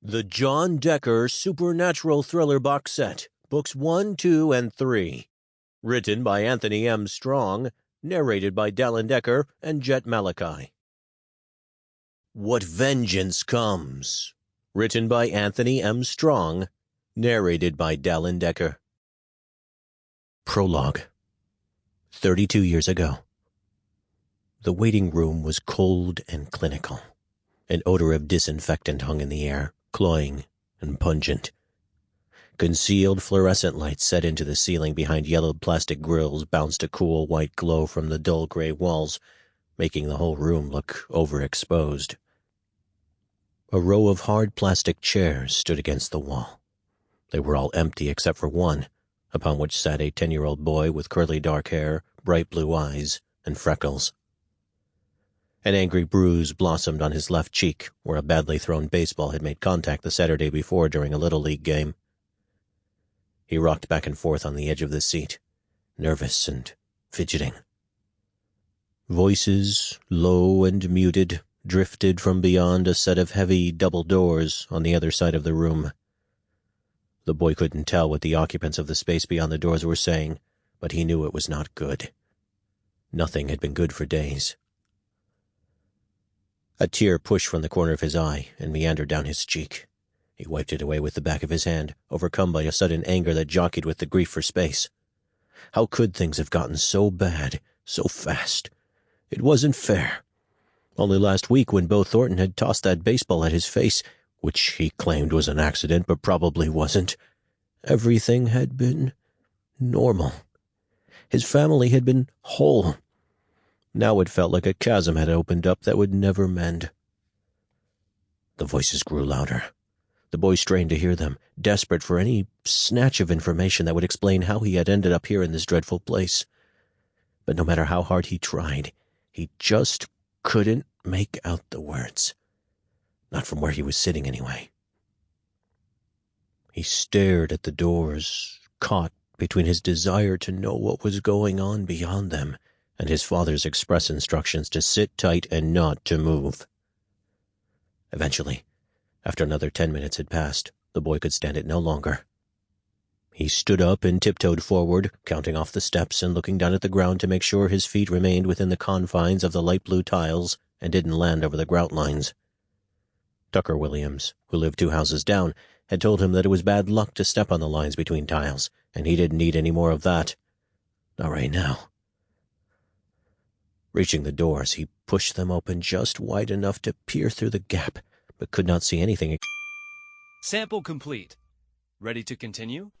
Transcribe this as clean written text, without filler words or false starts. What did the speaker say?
The John Decker Supernatural Thriller Box Set, Books 1, 2, and 3. Written by Anthony M. Strong, narrated by Dalan Decker and Jet Malakai. What Vengeance Comes. Written by Anthony M. Strong, narrated by Dalan Decker. Prologue. 32 years ago. The waiting room was cold and clinical. An odor of disinfectant hung in the air, cloying and pungent. Concealed fluorescent lights set into the ceiling behind yellowed plastic grills bounced a cool white glow from the dull gray walls, making the whole room look overexposed. A row of hard plastic chairs stood against the wall. They were all empty except for one, upon which sat a 10-year-old boy with curly dark hair, bright blue eyes, and freckles. An angry bruise blossomed on his left cheek, where a badly thrown baseball had made contact the Saturday before during a Little League game. He rocked back and forth on the edge of the seat, nervous and fidgeting. Voices, low and muted, drifted from beyond a set of heavy double doors on the other side of the room. The boy couldn't tell what the occupants of the space beyond the doors were saying, but he knew it was not good. Nothing had been good for days. A tear pushed from the corner of his eye and meandered down his cheek. He wiped it away with the back of his hand, overcome by a sudden anger that jockeyed with the grief for space. How could things have gotten so bad, so fast? It wasn't fair. Only last week, when Bo Thornton had tossed that baseball at his face, which he claimed was an accident but probably wasn't, everything had been normal. His family had been whole. Now it felt like a chasm had opened up that would never mend. The voices grew louder. The boy strained to hear them, desperate for any snatch of information that would explain how he had ended up here in this dreadful place. But no matter how hard he tried, he just couldn't make out the words. Not from where he was sitting, anyway. He stared at the doors, caught between his desire to know what was going on beyond them and his father's express instructions to sit tight and not to move. Eventually, after another 10 minutes had passed, the boy could stand it no longer. He stood up and tiptoed forward, counting off the steps and looking down at the ground to make sure his feet remained within the confines of the light blue tiles and didn't land over the grout lines. Tucker Williams, who lived 2 houses down, had told him that it was bad luck to step on the lines between tiles, and he didn't need any more of that. Not right now. Reaching the doors, he pushed them open just wide enough to peer through the gap, but could not see anything. Sample complete. Ready to continue?